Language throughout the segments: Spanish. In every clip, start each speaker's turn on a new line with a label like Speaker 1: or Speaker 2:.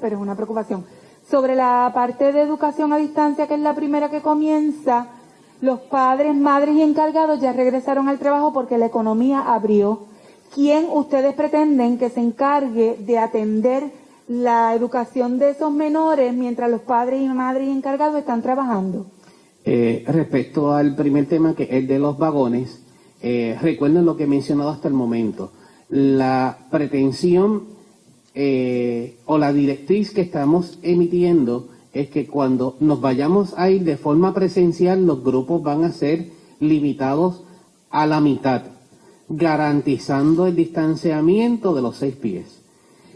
Speaker 1: pero es una preocupación. Sobre la parte de educación a distancia, que es la primera que comienza, los padres, madres y encargados ya regresaron al trabajo porque la economía abrió. ¿Quién ustedes pretenden que se encargue de atender la educación de esos menores mientras los padres y madres y encargados están trabajando?
Speaker 2: Respecto al primer tema, que es de los vagones, recuerden lo que he mencionado hasta el momento. La pretensión o la directriz que estamos emitiendo es que cuando nos vayamos a ir de forma presencial, los grupos van a ser limitados a la mitad, garantizando el distanciamiento de los 6 pies.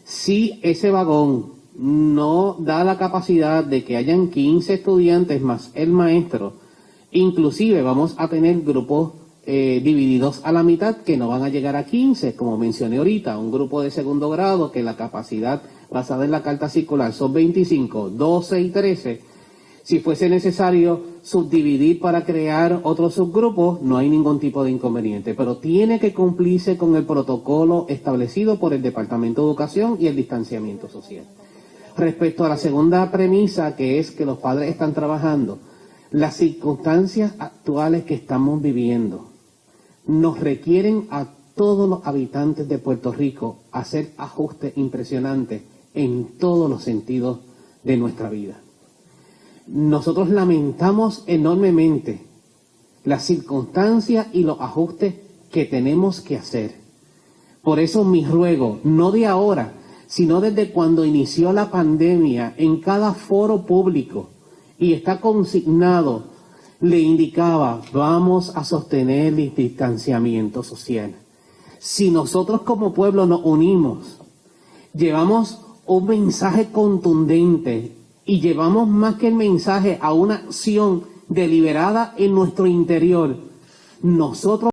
Speaker 2: Si ese vagón no da la capacidad de que hayan 15 estudiantes más el maestro, inclusive vamos a tener grupos divididos a la mitad que no van a llegar a 15, como mencioné ahorita, un grupo de segundo grado que la capacidad basada en la carta circular son 25, 12 y 13. Si fuese necesario subdividir para crear otros subgrupos, no hay ningún tipo de inconveniente, pero tiene que cumplirse con el protocolo establecido por el Departamento de Educación y el distanciamiento social. Respecto a la segunda premisa, que es que los padres están trabajando, las circunstancias actuales que estamos viviendo nos requieren a todos los habitantes de Puerto Rico hacer ajustes impresionantes en todos los sentidos de nuestra vida. Nosotros lamentamos enormemente las circunstancias y los ajustes que tenemos que hacer. Por eso mi ruego, no de ahora, sino desde cuando inició la pandemia, en cada foro público, y está consignado, le indicaba, vamos a sostener el distanciamiento social. Si nosotros como pueblo nos unimos, llevamos un mensaje contundente y llevamos más que el mensaje a una acción deliberada en nuestro interior, nosotros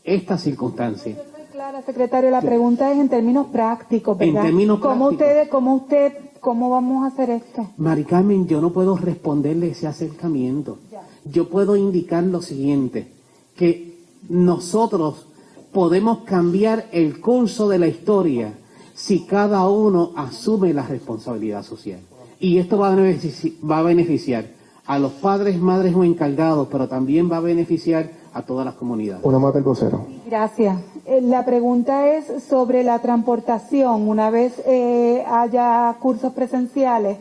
Speaker 2: esta circunstancia.
Speaker 1: Clara, secretario, la pregunta es en términos prácticos, ¿verdad?
Speaker 2: En términos prácticos.
Speaker 1: ¿Cómo vamos a hacer esto?
Speaker 2: Mari Carmen, yo no puedo responderle ese acercamiento. Yo puedo indicar lo siguiente, que nosotros podemos cambiar el curso de la historia si cada uno asume la responsabilidad social. Y esto va a beneficiar a los padres, madres o encargados, pero también va a beneficiar a todas las comunidades.
Speaker 3: Una más del vocero.
Speaker 1: Gracias. La pregunta es sobre la transportación. Una vez haya cursos presenciales,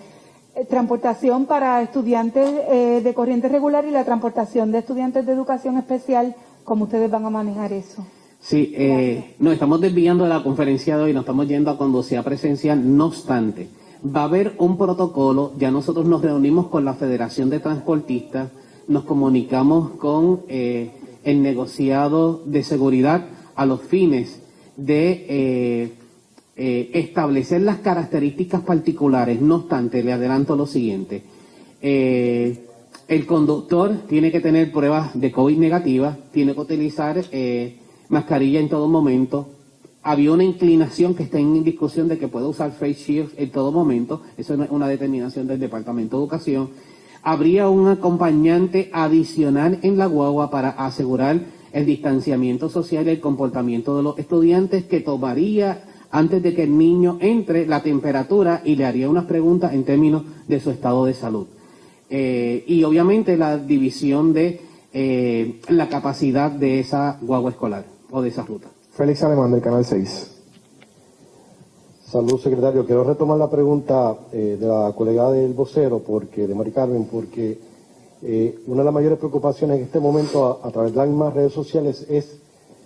Speaker 1: transportación para estudiantes de corriente regular y la transportación de estudiantes de educación especial, ¿cómo ustedes van a manejar eso?
Speaker 2: Sí, nos estamos desviando de la conferencia de hoy, nos estamos yendo a cuando sea presencial. No obstante, va a haber un protocolo. Ya nosotros nos reunimos con la Federación de Transportistas, nos comunicamos con el negociado de seguridad a los fines de establecer las características particulares. No obstante, le adelanto lo siguiente. El conductor tiene que tener pruebas de COVID negativas, tiene que utilizar mascarilla en todo momento. Había una inclinación que está en discusión de que puede usar face shield en todo momento. Eso es una determinación del Departamento de Educación. Habría un acompañante adicional en la guagua para asegurar el distanciamiento social y el comportamiento de los estudiantes, que tomaría, antes de que el niño entre, la temperatura y le haría unas preguntas en términos de su estado de salud. Y obviamente la división de la capacidad de esa guagua escolar o de esa ruta.
Speaker 3: Félix Alemán, del Canal 6.
Speaker 4: Salud, secretario. Quiero retomar la pregunta de la colega del vocero, de Mari Carmen, porque una de las mayores preocupaciones en este momento a través de las mismas redes sociales es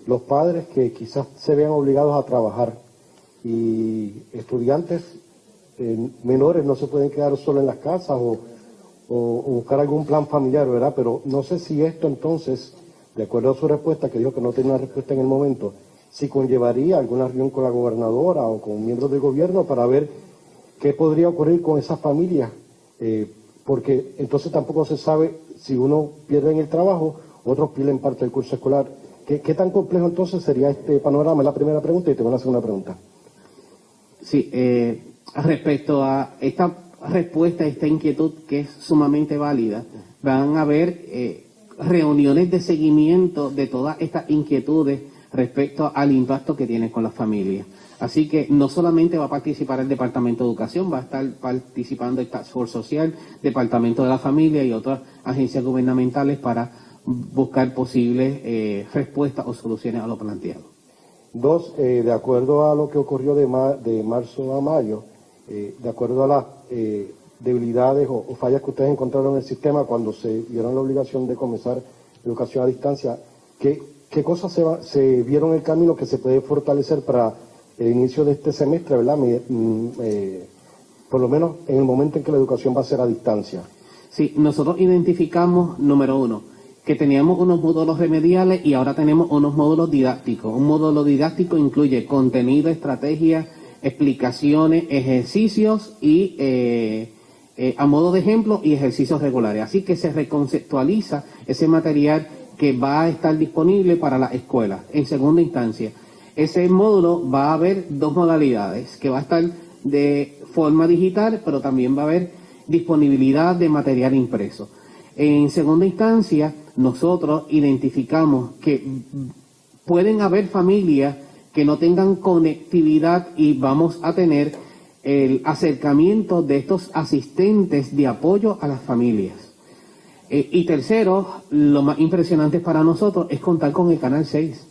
Speaker 4: los padres que quizás se vean obligados a trabajar y estudiantes menores no se pueden quedar solo en las casas o buscar algún plan familiar, ¿verdad? Pero no sé si esto entonces, de acuerdo a su respuesta, que dijo que no tenía una respuesta en el momento, si conllevaría alguna reunión con la gobernadora o con miembros del gobierno para ver qué podría ocurrir con esas familias, porque entonces tampoco se sabe si uno pierde en el trabajo, otros pierden parte del curso escolar. ¿Qué tan complejo entonces sería este panorama? Es la primera pregunta y tengo una segunda pregunta.
Speaker 2: Sí, respecto a esta respuesta, esta inquietud que es sumamente válida, van a haber reuniones de seguimiento de todas estas inquietudes respecto al impacto que tiene con las familias. Así que no solamente va a participar el Departamento de Educación, va a estar participando el Task Force Social, Departamento de la Familia y otras agencias gubernamentales para buscar posibles respuestas o soluciones a lo planteado.
Speaker 4: Dos, de acuerdo a lo que ocurrió de marzo a mayo, de acuerdo a las debilidades o fallas que ustedes encontraron en el sistema cuando se vieron la obligación de comenzar educación a distancia, ¿qué cosas se vieron en el camino que se puede fortalecer para el inicio de este semestre, ¿verdad? Por lo menos en el momento en que la educación va a ser a distancia.
Speaker 2: Sí, nosotros identificamos, número uno, que teníamos unos módulos remediales y ahora tenemos unos módulos didácticos. Un módulo didáctico incluye contenido, estrategias, explicaciones, ejercicios y a modo de ejemplo y ejercicios regulares. Así que se reconceptualiza ese material que va a estar disponible para las escuelas. En segunda instancia, ese módulo va a haber dos modalidades, que va a estar de forma digital, pero también va a haber disponibilidad de material impreso. En segunda instancia, nosotros identificamos que pueden haber familias que no tengan conectividad y vamos a tener el acercamiento de estos asistentes de apoyo a las familias. Y tercero, lo más impresionante para nosotros es contar con el Canal 6.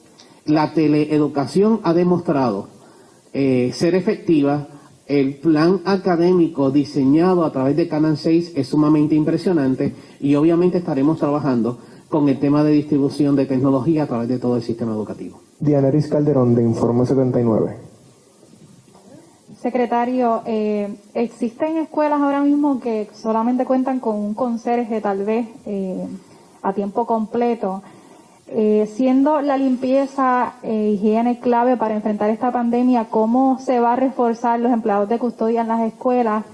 Speaker 2: La teleeducación ha demostrado ser efectiva. El plan académico diseñado a través de Canal 6 es sumamente impresionante y obviamente estaremos trabajando con el tema de distribución de tecnología a través de todo el sistema educativo.
Speaker 3: Dianeris Calderón, de Informe 79.
Speaker 1: Secretario, ¿existen escuelas ahora mismo que solamente cuentan con un conserje tal vez a tiempo completo? Siendo la limpieza e higiene clave para enfrentar esta pandemia, ¿cómo se va a reforzar los empleados de custodia en las escuelas?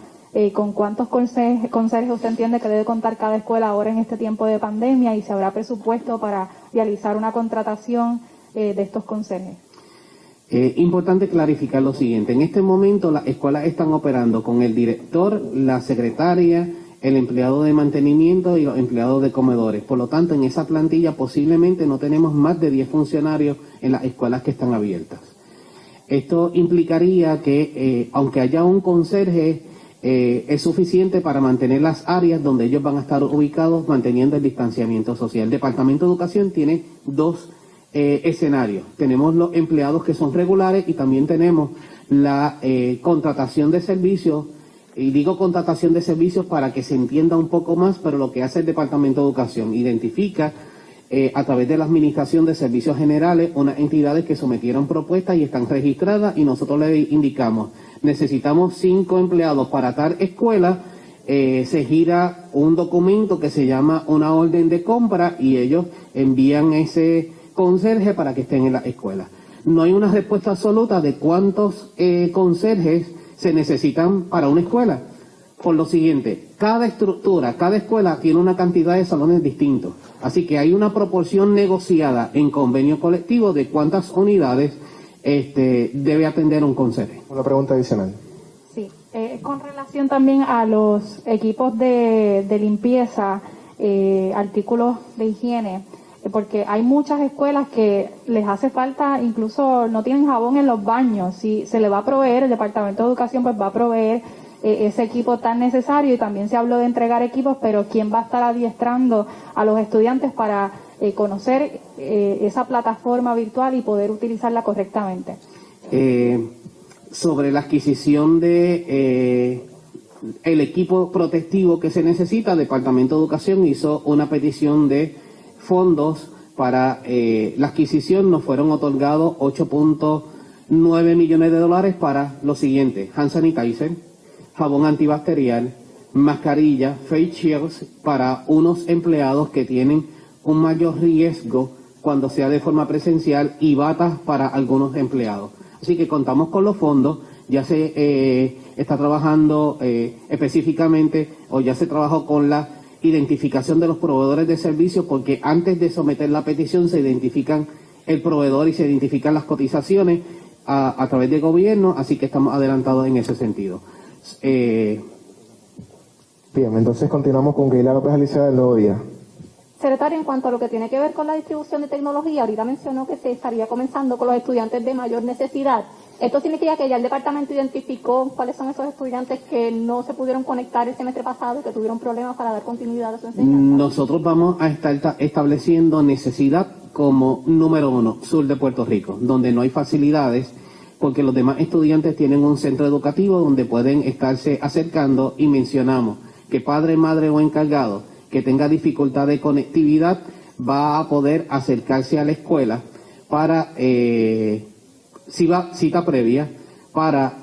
Speaker 1: ¿Con cuántos conserjes usted entiende que debe contar cada escuela ahora en este tiempo de pandemia? ¿Y se habrá presupuesto para realizar una contratación de estos conserjes?
Speaker 2: Importante clarificar lo siguiente. En este momento las escuelas están operando con el director, la secretaria, el empleado de mantenimiento y los empleados de comedores. Por lo tanto, en esa plantilla posiblemente no tenemos más de 10 funcionarios en las escuelas que están abiertas. Esto implicaría que, aunque haya un conserje, es suficiente para mantener las áreas donde ellos van a estar ubicados manteniendo el distanciamiento social. El Departamento de Educación tiene dos escenarios. Tenemos los empleados que son regulares y también tenemos la contratación de servicios. Y digo contratación de servicios para que se entienda un poco más, pero lo que hace el Departamento de Educación, identifica a través de la Administración de Servicios Generales unas entidades que sometieron propuestas y están registradas y nosotros le indicamos, necesitamos 5 empleados para tal escuela, se gira un documento que se llama una orden de compra y ellos envían ese conserje para que estén en la escuela. No hay una respuesta absoluta de cuántos conserjes se necesitan para una escuela. Por lo siguiente, cada estructura, cada escuela tiene una cantidad de salones distintos. Así que hay una proporción negociada en convenio colectivo de cuántas unidades debe atender un conserje.
Speaker 3: Una pregunta adicional.
Speaker 1: Sí, con relación también a los equipos de limpieza, artículos de higiene, porque hay muchas escuelas que les hace falta, incluso no tienen jabón en los baños. Si se le va a proveer, el Departamento de Educación pues va a proveer ese equipo tan necesario, y también se habló de entregar equipos, pero ¿quién va a estar adiestrando a los estudiantes para conocer esa plataforma virtual y poder utilizarla correctamente?
Speaker 2: Sobre la adquisición de el equipo protectivo que se necesita, el Departamento de Educación hizo una petición de fondos para la adquisición. Nos fueron otorgados $8.9 millones para lo siguiente: hand sanitizer, jabón antibacterial, mascarilla, face shields para unos empleados que tienen un mayor riesgo cuando sea de forma presencial, y batas para algunos empleados. Así que contamos con los fondos, ya se está trabajando específicamente, o ya se trabajó con la identificación de los proveedores de servicios, porque antes de someter la petición se identifican el proveedor y se identifican las cotizaciones a través del gobierno, así que estamos adelantados en ese sentido.
Speaker 3: Bien, entonces continuamos con Keila López Alicia del Nuevo Día.
Speaker 5: Secretario, en cuanto a lo que tiene que ver con la distribución de tecnología, ahorita mencionó que se estaría comenzando con los estudiantes de mayor necesidad. Esto significa que ya el departamento identificó cuáles son esos estudiantes que no se pudieron conectar el semestre pasado y que tuvieron problemas para dar continuidad a su enseñanza.
Speaker 2: Nosotros vamos a estar estableciendo necesidad como número 1, sur de Puerto Rico, donde no hay facilidades, porque los demás estudiantes tienen un centro educativo donde pueden estarse acercando, y mencionamos que padre, madre o encargado que tenga dificultad de conectividad va a poder acercarse a la escuela para cita previa para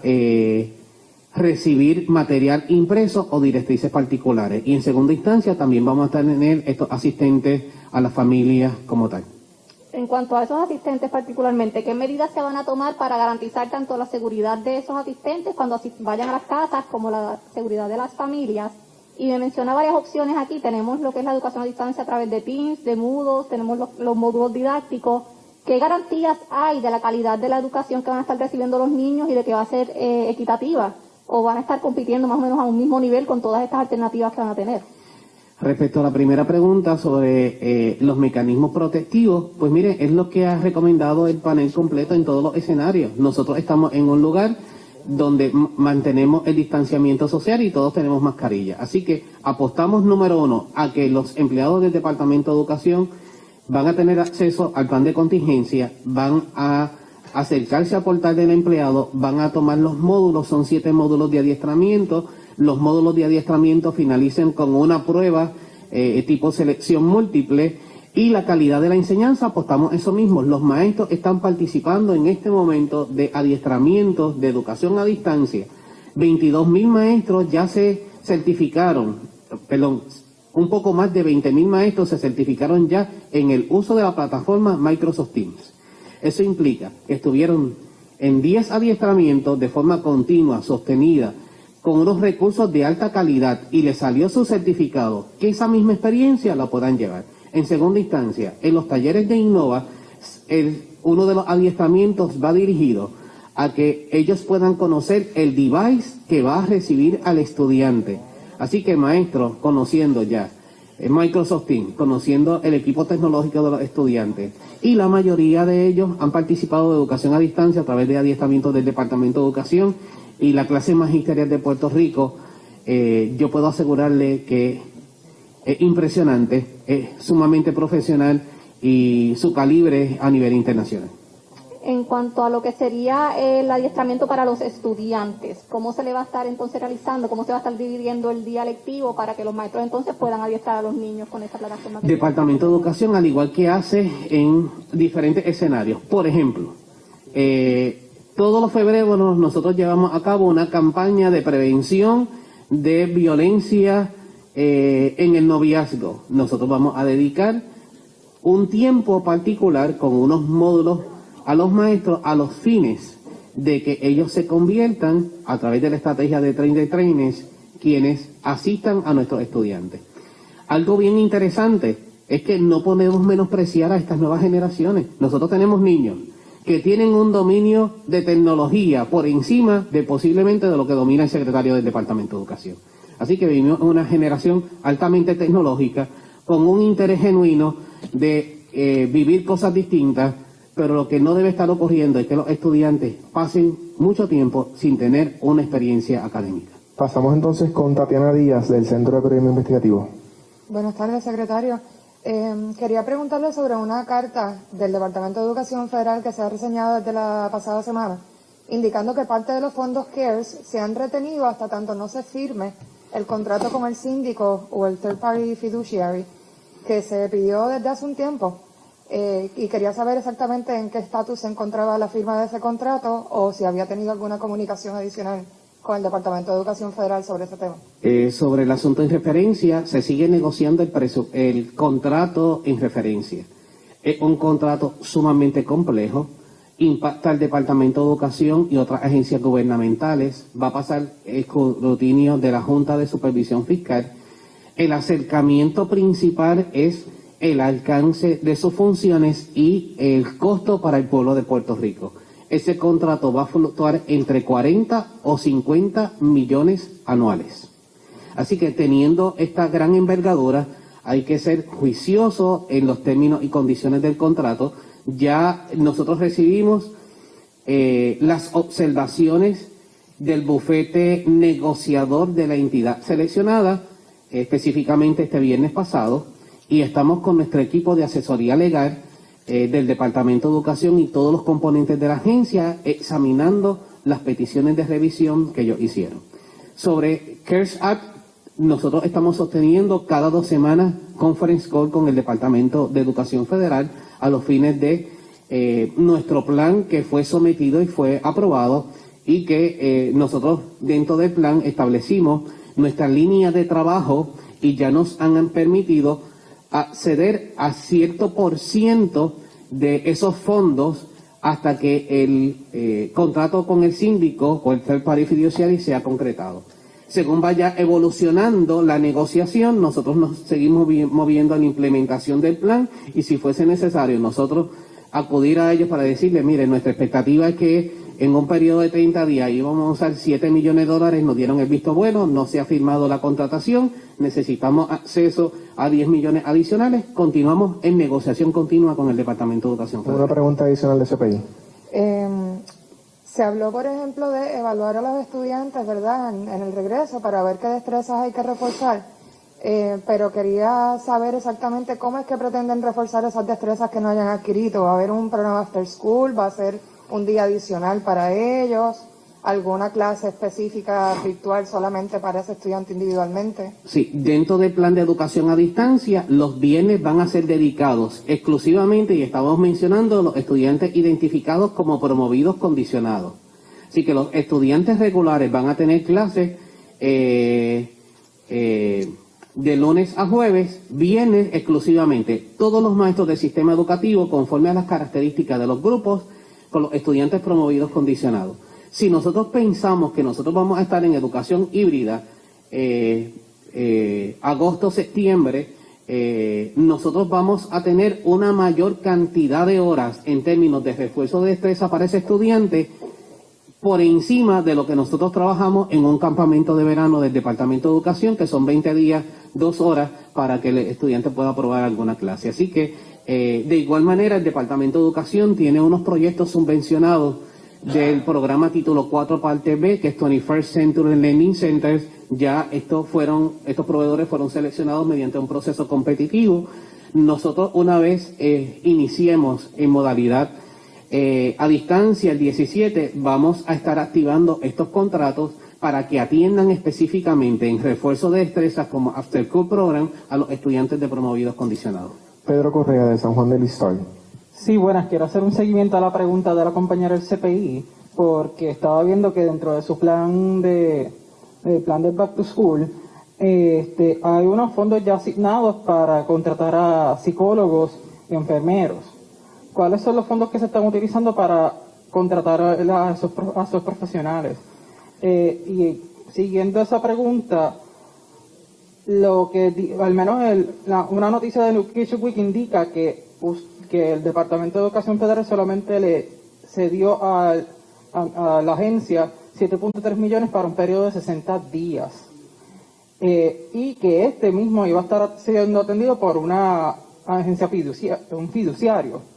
Speaker 2: recibir material impreso o directrices particulares. Y en segunda instancia también vamos a tener estos asistentes a las familias como tal.
Speaker 5: En cuanto a esos asistentes particularmente, ¿qué medidas se van a tomar para garantizar tanto la seguridad de esos asistentes cuando vayan a las casas como la seguridad de las familias? Y me menciona varias opciones aquí. Tenemos lo que es la educación a distancia a través de Teams, de Moodle, tenemos los módulos didácticos. ¿Qué garantías hay de la calidad de la educación que van a estar recibiendo los niños y de que va a ser equitativa? ¿O van a estar compitiendo más o menos a un mismo nivel con todas estas alternativas que van a tener?
Speaker 2: Respecto a la primera pregunta sobre los mecanismos protectivos, pues mire, es lo que ha recomendado el panel completo en todos los escenarios. Nosotros estamos en un lugar donde mantenemos el distanciamiento social y todos tenemos mascarilla. Así que apostamos, número 1, a que los empleados del Departamento de Educación van a tener acceso al plan de contingencia, van a acercarse al portal del empleado, van a tomar los módulos, son 7 módulos de adiestramiento. Los módulos de adiestramiento finalicen con una prueba tipo selección múltiple, y la calidad de la enseñanza, apostamos eso mismo. Los maestros están participando en este momento de adiestramientos de educación a distancia. 22,000 maestros ya se certificaron, un poco más de 20,000 maestros se certificaron ya en el uso de la plataforma Microsoft Teams. Eso implica que estuvieron en 10 adiestramientos de forma continua, sostenida, con unos recursos de alta calidad, y les salió su certificado, que esa misma experiencia la puedan llevar. En segunda instancia, en los talleres de Innova, uno de los adiestramientos va dirigido a que ellos puedan conocer el device que va a recibir al estudiante. Así que maestros, conociendo ya Microsoft Teams, conociendo el equipo tecnológico de los estudiantes, y la mayoría de ellos han participado de educación a distancia a través de adiestramientos del Departamento de Educación y la clase magisterial de Puerto Rico. Yo puedo asegurarle que es impresionante, es sumamente profesional, y su calibre a nivel internacional.
Speaker 5: En cuanto a lo que sería el adiestramiento para los estudiantes, ¿cómo se le va a estar entonces realizando? ¿Cómo se va a estar dividiendo el día lectivo para que los maestros entonces puedan adiestrar a los niños con esta plataforma?
Speaker 2: Departamento de Educación, al igual que hace en diferentes escenarios. Por ejemplo, todos los febreros nosotros llevamos a cabo una campaña de prevención de violencia en el noviazgo. Nosotros vamos a dedicar un tiempo particular con unos módulos a los maestros a los fines de que ellos se conviertan, a través de la estrategia de Train the Trainers, quienes asistan a nuestros estudiantes. Algo bien interesante es que no podemos menospreciar a estas nuevas generaciones. Nosotros tenemos niños que tienen un dominio de tecnología por encima de posiblemente de lo que domina el secretario del Departamento de Educación. Así que vivimos una generación altamente tecnológica, con un interés genuino de vivir cosas distintas, pero lo que no debe estar ocurriendo es que los estudiantes pasen mucho tiempo sin tener una experiencia académica.
Speaker 3: Pasamos entonces con Tatiana Díaz, del Centro de Periodismo Investigativo.
Speaker 6: Buenas tardes, secretario. Quería preguntarle sobre una carta del Departamento de Educación Federal que se ha reseñado desde la pasada semana, indicando que parte de los fondos CARES se han retenido hasta tanto no se firme el contrato con el síndico o el third party fiduciary que se pidió desde hace un tiempo. Y quería saber exactamente en qué estatus se encontraba la firma de ese contrato, o si había tenido alguna comunicación adicional con el Departamento de Educación Federal sobre ese tema.
Speaker 2: Sobre el asunto en referencia, se sigue negociando el contrato en referencia. Es un contrato sumamente complejo, impacta al Departamento de Educación y otras agencias gubernamentales, va a pasar escrutinio de la Junta de Supervisión Fiscal. El acercamiento principal es el alcance de sus funciones y el costo para el pueblo de Puerto Rico. Ese contrato va a fluctuar entre 40 o 50 millones anuales. Así que teniendo esta gran envergadura, hay que ser juicioso en los términos y condiciones del contrato. Ya nosotros recibimos las observaciones del bufete negociador de la entidad seleccionada, específicamente este viernes pasado, y estamos con nuestro equipo de asesoría legal del Departamento de Educación y todos los componentes de la agencia examinando las peticiones de revisión que ellos hicieron. Sobre CARES Act, nosotros estamos sosteniendo cada 2 semanas conference call con el Departamento de Educación Federal a los fines de nuestro plan que fue sometido y fue aprobado, y que nosotros dentro del plan establecimos nuestra línea de trabajo y ya nos han permitido acceder a cierto % de esos fondos hasta que el contrato con el síndico o el third party fiduciary sea concretado. Según vaya evolucionando la negociación, nosotros nos seguimos moviendo a la implementación del plan, y si fuese necesario nosotros acudir a ellos para decirles, mire, nuestra expectativa es que en un periodo de 30 días íbamos a usar $7 millones, nos dieron el visto bueno, no se ha firmado la contratación, necesitamos acceso a 10 millones adicionales, continuamos en negociación continua con el Departamento de Educación Federal.
Speaker 3: Una pregunta adicional de CPI.
Speaker 6: Se habló, por ejemplo, de evaluar a los estudiantes, ¿verdad?, en el regreso para ver qué destrezas hay que reforzar, pero quería saber exactamente cómo es que pretenden reforzar esas destrezas que no hayan adquirido. ¿Va a haber un programa after school? ¿Va a ser un día adicional para ellos? ¿Alguna clase específica virtual solamente para ese estudiante individualmente?
Speaker 2: Sí, dentro del plan de educación a distancia, los viernes van a ser dedicados exclusivamente, y estamos mencionando, los estudiantes identificados como promovidos condicionados. Así que los estudiantes regulares van a tener clases de lunes a jueves, viernes exclusivamente. Todos los maestros del sistema educativo, conforme a las características de los grupos, con los estudiantes promovidos condicionados. Si nosotros pensamos que nosotros vamos a estar en educación híbrida agosto, septiembre, nosotros vamos a tener una mayor cantidad de horas en términos de refuerzo de destreza para ese estudiante por encima de lo que nosotros trabajamos en un campamento de verano del Departamento de Educación, que son 20 días, 2 horas, para que el estudiante pueda aprobar alguna clase. Así que, de igual manera, el Departamento de Educación tiene unos proyectos subvencionados del programa título 4 parte B, que es 21st Century Learning Centers. Ya estos proveedores fueron seleccionados mediante un proceso competitivo. Nosotros, una vez iniciemos en modalidad a distancia el 17, vamos a estar activando estos contratos para que atiendan específicamente en refuerzo de destrezas como After School Program a los estudiantes de promovidos condicionados.
Speaker 3: Pedro Correa, de San Juan del Listón.
Speaker 7: Sí, buenas. Quiero hacer un seguimiento a la pregunta de la compañera del CPI, porque estaba viendo que dentro de su plan de Back to School, hay unos fondos ya asignados para contratar a psicólogos y enfermeros. ¿Cuáles son los fondos que se están utilizando para contratar a esos profesionales? Y siguiendo esa pregunta, al menos una noticia de Education Week indica que el Departamento de Educación Federal solamente le cedió a la agencia 7.3 millones para un periodo de 60 días. Y que este mismo iba a estar siendo atendido por una agencia un fiduciario.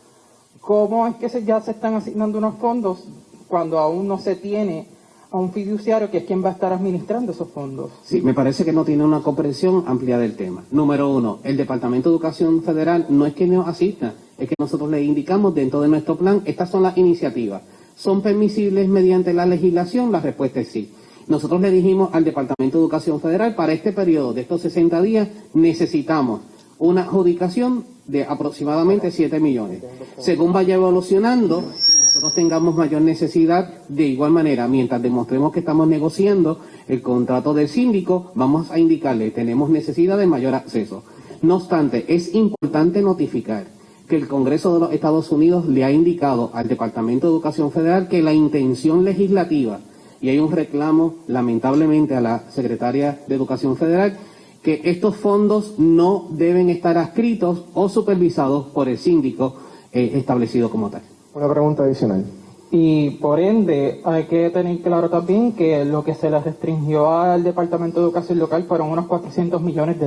Speaker 7: ¿Cómo es que ya se están asignando unos fondos cuando aún no se tiene a un fiduciario que es quien va a estar administrando esos fondos?
Speaker 2: Sí, me parece que no tiene una comprensión amplia del tema. Número uno, el Departamento de Educación Federal no es que nos asista, es que nosotros le indicamos dentro de nuestro plan, estas son las iniciativas. ¿Son permisibles mediante la legislación? La respuesta es sí. Nosotros le dijimos al Departamento de Educación Federal, para este periodo de estos 60 días necesitamos una adjudicación de aproximadamente 7 millones. Según vaya evolucionando, nosotros tengamos mayor necesidad, de igual manera, mientras demostremos que estamos negociando el contrato del síndico, vamos a indicarle, tenemos necesidad de mayor acceso. No obstante, es importante notificar que el Congreso de los Estados Unidos le ha indicado al Departamento de Educación Federal que la intención legislativa, y hay un reclamo lamentablemente a la Secretaria de Educación Federal, que estos fondos no deben estar adscritos o supervisados por el síndico establecido como tal.
Speaker 3: Una pregunta adicional.
Speaker 7: Y por ende hay que tener claro también que lo que se le restringió al Departamento de Educación Local fueron unos $400 millones.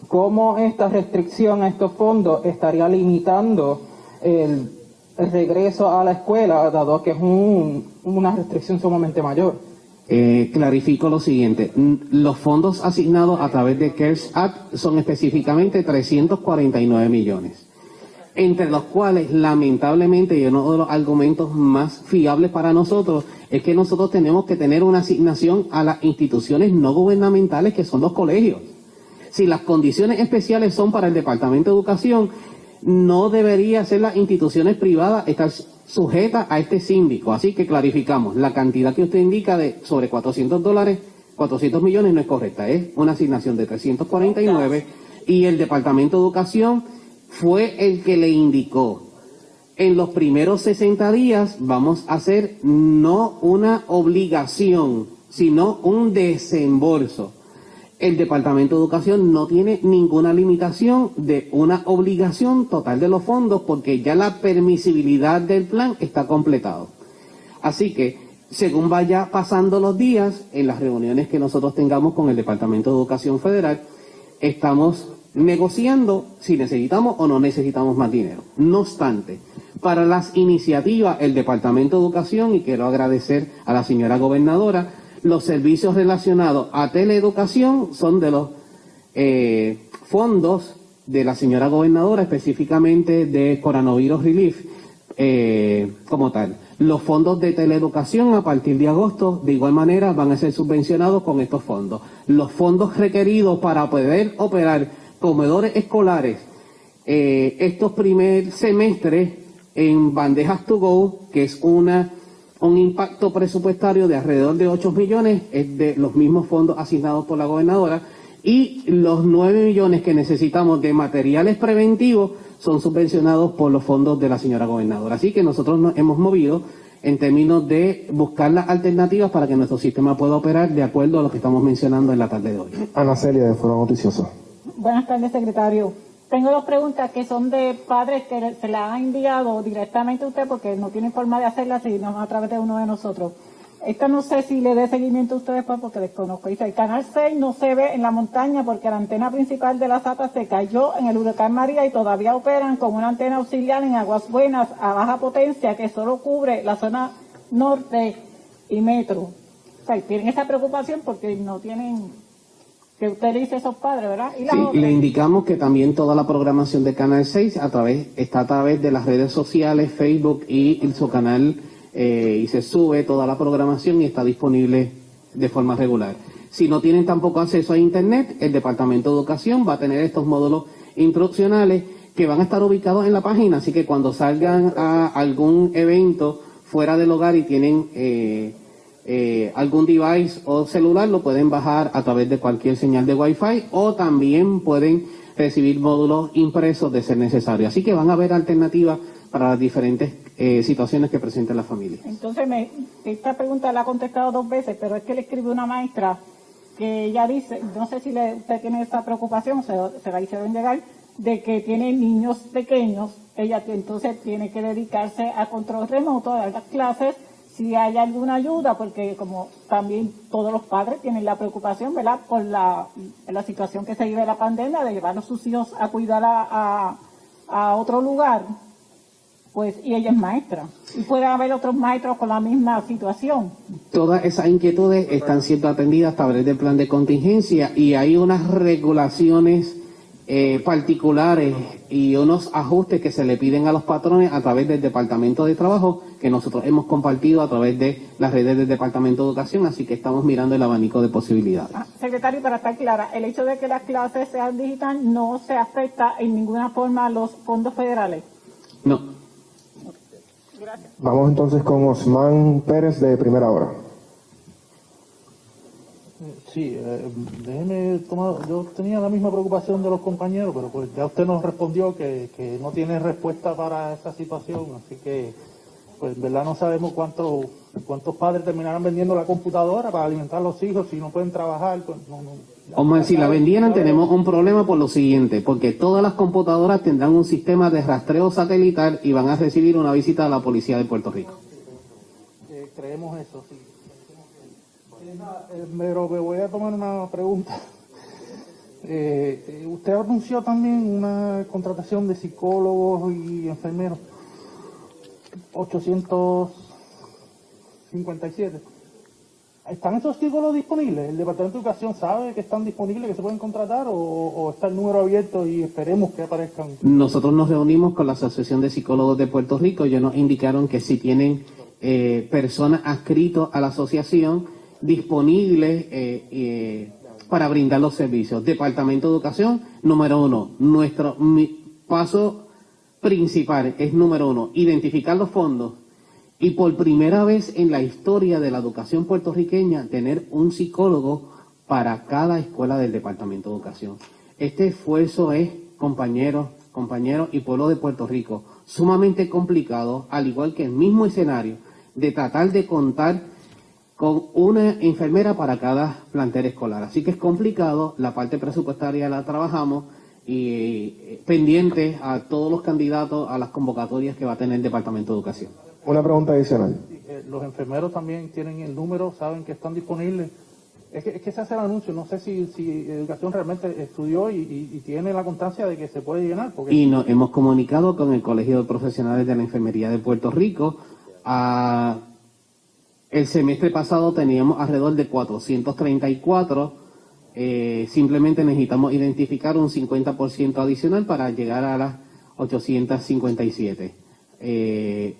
Speaker 7: ¿Cómo esta restricción a estos fondos estaría limitando el regreso a la escuela, dado que es una restricción sumamente mayor.
Speaker 2: Clarifico lo siguiente. Los fondos asignados a través de CARES Act son específicamente 349 millones, entre los cuales, lamentablemente, y uno de los argumentos más fiables para nosotros, es que nosotros tenemos que tener una asignación a las instituciones no gubernamentales, que son los colegios. Si las condiciones especiales son para el Departamento de Educación, no debería ser las instituciones privadas estar sujetas a este síndico. Así que clarificamos, la cantidad que usted indica de sobre $400, 400 millones no es correcta, es una asignación de 349 y el Departamento de Educación fue el que le indicó. En los primeros 60 días vamos a hacer no una obligación, sino un desembolso. El Departamento de Educación no tiene ninguna limitación de una obligación total de los fondos porque ya la permisibilidad del plan está completado. Así que, según vaya pasando los días, en las reuniones que nosotros tengamos con el Departamento de Educación Federal, estamos negociando si necesitamos o no necesitamos más dinero. No obstante, para las iniciativas, el Departamento de Educación, y quiero agradecer a la señora gobernadora, los servicios relacionados a teleeducación son de los fondos de la señora gobernadora, específicamente de Coronavirus Relief, como tal. Los fondos de teleeducación a partir de agosto, de igual manera, van a ser subvencionados con estos fondos. Los fondos requeridos para poder operar comedores escolares estos primer semestres en bandejas to go, que es un impacto presupuestario de alrededor de 8 millones, es de los mismos fondos asignados por la gobernadora, y los 9 millones que necesitamos de materiales preventivos son subvencionados por los fondos de la señora gobernadora. Así que nosotros nos hemos movido en términos de buscar las alternativas para que nuestro sistema pueda operar de acuerdo a lo que estamos mencionando en la tarde de hoy.
Speaker 3: Ana Celia, de Foro Noticioso.
Speaker 8: Buenas tardes, secretario. Tengo dos preguntas que son de padres que se las han enviado directamente a usted porque no tienen forma de hacerlas sino a través de uno de nosotros. Esta no sé si le dé seguimiento a ustedes porque desconozco. Dice, el canal 6 no se ve en la montaña porque la antena principal de la SATA se cayó en el huracán María y todavía operan con una antena auxiliar en Aguas Buenas a baja potencia que solo cubre la zona norte y metro. O sea, tienen esa preocupación porque no tienen... que usted le dice a esos padres, ¿verdad? ¿Y la
Speaker 2: Sí,
Speaker 8: otra?
Speaker 2: le indicamos que también toda la programación de Canal 6 está a través de las redes sociales, Facebook y su canal, y se sube toda la programación y está disponible de forma regular. Si no tienen tampoco acceso a Internet, el Departamento de Educación va a tener estos módulos instruccionales que van a estar ubicados en la página, así que cuando salgan a algún evento fuera del hogar y tienen algún device o celular, lo pueden bajar a través de cualquier señal de Wi-Fi o también pueden recibir módulos impresos de ser necesario. Así que van a haber alternativas para las diferentes situaciones que presenten las familias.
Speaker 8: Entonces, esta pregunta la ha contestado 2 veces, pero es que le escribe una maestra que ella dice, no sé si usted tiene esa preocupación, se la hicieron llegar, de que tiene niños pequeños, ella entonces tiene que dedicarse a control remoto, a dar las clases, si hay alguna ayuda, porque como también todos los padres tienen la preocupación, ¿verdad?, por la situación que se vive de la pandemia, de llevar a sus hijos a cuidar a otro lugar, pues, y ella es maestra. Y puede haber otros maestros con la misma situación.
Speaker 2: Todas esas inquietudes están siendo atendidas a través del plan de contingencia y hay unas regulaciones particulares y unos ajustes que se le piden a los patrones a través del Departamento de Trabajo que nosotros hemos compartido a través de las redes del Departamento de Educación, así que estamos mirando el abanico de posibilidades.
Speaker 8: Secretario, para estar clara, el hecho de que las clases sean digitales no se afecta en ninguna forma a los fondos federales.
Speaker 2: No.
Speaker 8: Gracias.
Speaker 3: Vamos entonces con Osman Pérez, de Primera Hora.
Speaker 9: Sí, déjeme tomar, yo tenía la misma preocupación de los compañeros, pero pues ya usted nos respondió que no tiene respuesta para esa situación, así que pues en verdad no sabemos cuántos padres terminarán vendiendo la computadora para alimentar a los hijos si no pueden trabajar. Pues,
Speaker 2: Omar, si la vendieran tenemos un problema por lo siguiente, porque todas las computadoras tendrán un sistema de rastreo satelital y van a recibir una visita de la Policía de Puerto Rico.
Speaker 9: Creemos eso, sí. Pero me voy a tomar una pregunta. Usted anunció también una contratación de psicólogos y enfermeros. 857. ¿Están esos psicólogos disponibles? ¿El Departamento de Educación sabe que están disponibles, que se pueden contratar, o está el número abierto y esperemos que aparezcan?
Speaker 2: Nosotros nos reunimos con la Asociación de Psicólogos de Puerto Rico. Ellos nos indicaron que si tienen personas adscritas a la asociación disponibles para brindar los servicios. Departamento de Educación, número 1. Nuestro paso principal es, número 1, identificar los fondos. Y por primera vez en la historia de la educación puertorriqueña, tener un psicólogo para cada escuela del Departamento de Educación. Este esfuerzo es, compañeros y pueblo de Puerto Rico, sumamente complicado, al igual que el mismo escenario de tratar de contar con una enfermera para cada plantel escolar. Así que es complicado, la parte presupuestaria la trabajamos y pendiente a todos los candidatos a las convocatorias que va a tener el Departamento de Educación.
Speaker 3: Una pregunta adicional.
Speaker 9: Los enfermeros también tienen el número, saben que están disponibles. Es que se hace el anuncio, no sé si Educación realmente estudió y tiene la constancia de que se puede llenar.
Speaker 2: Y nos hemos comunicado con el Colegio de Profesionales de la Enfermería de Puerto Rico. El semestre pasado teníamos alrededor de 434. Simplemente necesitamos identificar un 50% adicional para llegar a las 857.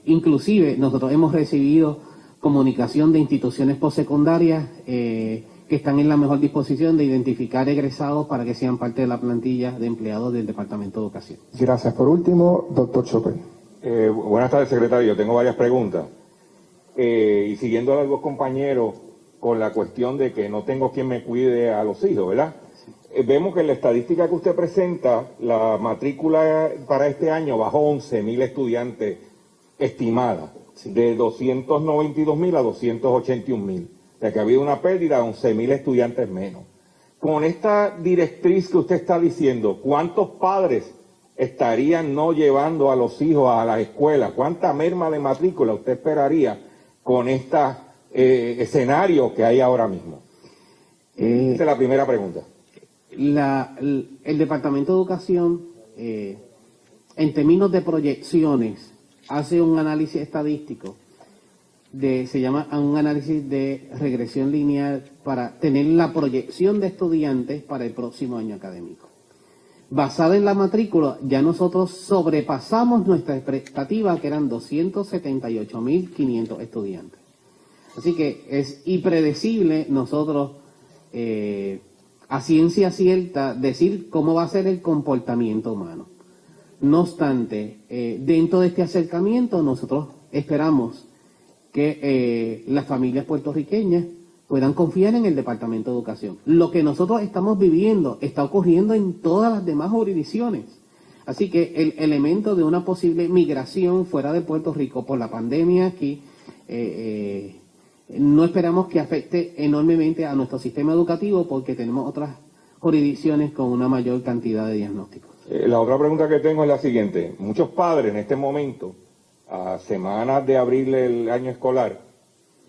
Speaker 2: Inclusive nosotros hemos recibido comunicación de instituciones postsecundarias que están en la mejor disposición de identificar egresados para que sean parte de la plantilla de empleados del Departamento de Educación.
Speaker 3: Gracias. Por último, doctor Chopin.
Speaker 10: Buenas tardes, secretario. Yo tengo varias preguntas. Y siguiendo a los dos compañeros con la cuestión de que no tengo quien me cuide a los hijos, ¿verdad? Vemos que en la estadística que usted presenta, la matrícula para este año bajó 11.000 estudiantes estimada, de 292.000 a 281.000. O sea que ha habido una pérdida de 11.000 estudiantes menos. Con esta directriz que usted está diciendo, ¿cuántos padres estarían no llevando a los hijos a las escuelas? ¿Cuánta merma de matrícula usted esperaría con este escenario que hay ahora mismo? Esa es la primera pregunta.
Speaker 2: El Departamento de Educación, en términos de proyecciones, hace un análisis estadístico, se llama un análisis de regresión lineal para tener la proyección de estudiantes para el próximo año académico. Basada en la matrícula, ya nosotros sobrepasamos nuestra expectativa, que eran 278.500 estudiantes. Así que es impredecible nosotros, a ciencia cierta, decir cómo va a ser el comportamiento humano. No obstante, dentro de este acercamiento nosotros esperamos que las familias puertorriqueñas puedan confiar en el Departamento de Educación. Lo que nosotros estamos viviendo está ocurriendo en todas las demás jurisdicciones. Así que el elemento de una posible migración fuera de Puerto Rico por la pandemia aquí, no esperamos que afecte enormemente a nuestro sistema educativo, porque tenemos otras jurisdicciones con una mayor cantidad de diagnósticos.
Speaker 10: La otra pregunta que tengo es la siguiente. Muchos padres en este momento, a semanas de abrir el año escolar,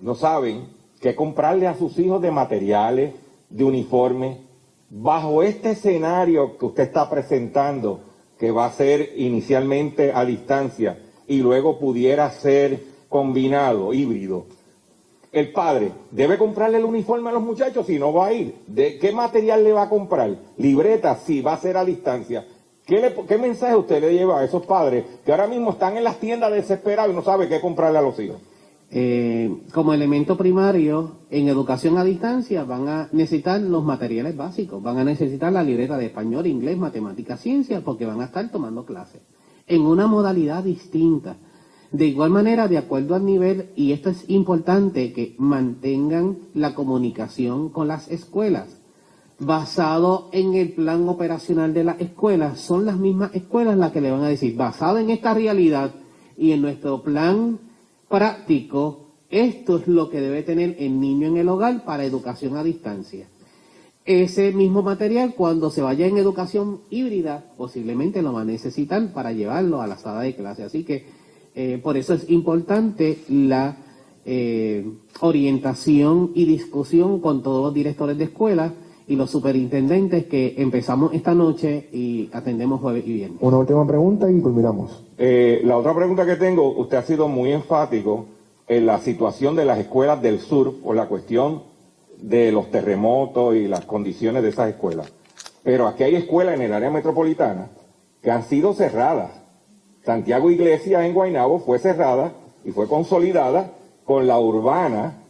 Speaker 10: no saben qué comprarle a sus hijos de materiales, de uniformes. Bajo este escenario que usted está presentando, que va a ser inicialmente a distancia y luego pudiera ser combinado, híbrido, el padre debe comprarle el uniforme a los muchachos si no va a ir. ¿De qué material le va a comprar? Libretas, si va a ser a distancia. ¿Qué mensaje usted le lleva a esos padres que ahora mismo están en las tiendas desesperados y no saben qué comprarle a los hijos?
Speaker 2: Como elemento primario, en educación a distancia van a necesitar los materiales básicos. Van a necesitar la libreta de español, inglés, matemáticas, ciencias, porque van a estar tomando clases en una modalidad distinta. De igual manera, de acuerdo al nivel, y esto es importante, que mantengan la comunicación con las escuelas. Basado en el plan operacional de las escuelas, son las mismas escuelas las que le van a decir, basado en esta realidad y en nuestro plan práctico, esto es lo que debe tener el niño en el hogar para educación a distancia. Ese mismo material, cuando se vaya en educación híbrida, posiblemente lo va a necesitar para llevarlo a la sala de clase. Así que por eso es importante la orientación y discusión con todos los directores de escuelas y los superintendentes que empezamos esta noche y atendemos jueves y viernes.
Speaker 3: Una última pregunta y culminamos.
Speaker 10: La otra pregunta que tengo, usted ha sido muy enfático en la situación de las escuelas del sur por la cuestión de los terremotos y las condiciones de esas escuelas. Pero aquí hay escuelas en el área metropolitana que han sido cerradas. Santiago Iglesias en Guaynabo fue cerrada y fue consolidada con la urbana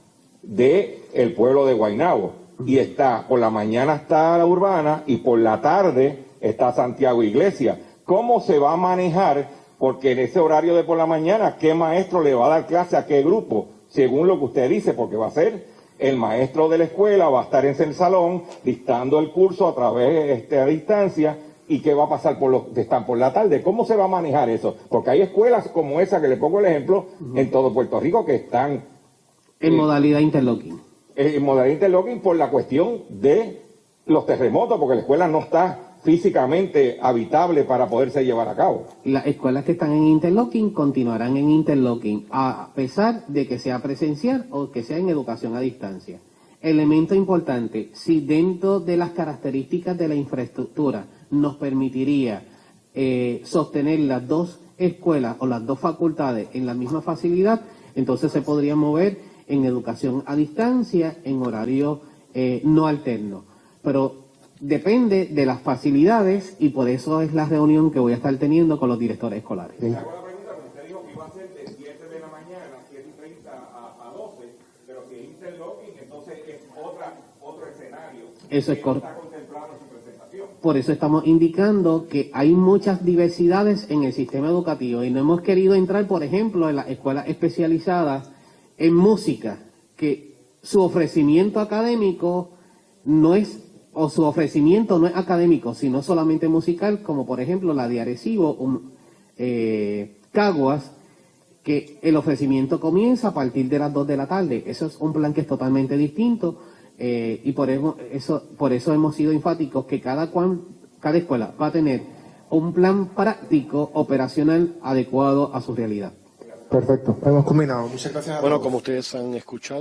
Speaker 10: del pueblo de Guaynabo. Y está, por la mañana está la urbana y por la tarde está Santiago Iglesias. ¿Cómo se va a manejar? Porque en ese horario de por la mañana, ¿qué maestro le va a dar clase a qué grupo? Según lo que usted dice, porque va a ser el maestro de la escuela, va a estar en el salón, dictando el curso a través a distancia. ¿Y qué va a pasar por los que están por la tarde? ¿Cómo se va a manejar eso? Porque hay escuelas como esa, que le pongo el ejemplo, en todo Puerto Rico que están
Speaker 2: En modalidad interlocking.
Speaker 10: En modalidad interlocking por la cuestión de los terremotos, porque la escuela no está físicamente habitable para poderse llevar a cabo.
Speaker 2: Las escuelas que están en interlocking continuarán en interlocking, a pesar de que sea presencial o que sea en educación a distancia. Elemento importante, si dentro de las características de la infraestructura nos permitiría sostener las dos escuelas o las dos facultades en la misma facilidad, entonces se podría mover en educación a distancia, en horario no alterno. Pero depende de las facilidades y por eso es la reunión que voy a estar teniendo con los directores escolares.
Speaker 10: Le hago la pregunta, porque usted dijo que iba a ser de 7 de la mañana, 7:30 a 12, pero si es interlocking, entonces es otro escenario.
Speaker 2: Eso es correcto.
Speaker 10: Está contemplado en su presentación.
Speaker 2: Por eso estamos indicando que hay muchas diversidades en el sistema educativo y no hemos querido entrar, por ejemplo, en las escuelas especializadas en música, que su ofrecimiento académico no es, o su ofrecimiento no es académico, sino solamente musical, como por ejemplo la de Arecibo, Caguas, que el ofrecimiento comienza a partir de las 2 de la tarde. Eso es un plan que es totalmente distinto y por eso hemos sido enfáticos que cada escuela va a tener un plan práctico, operacional, adecuado a su realidad.
Speaker 3: Perfecto, hemos culminado. Muchas gracias a todos.
Speaker 11: Bueno, como ustedes han escuchado.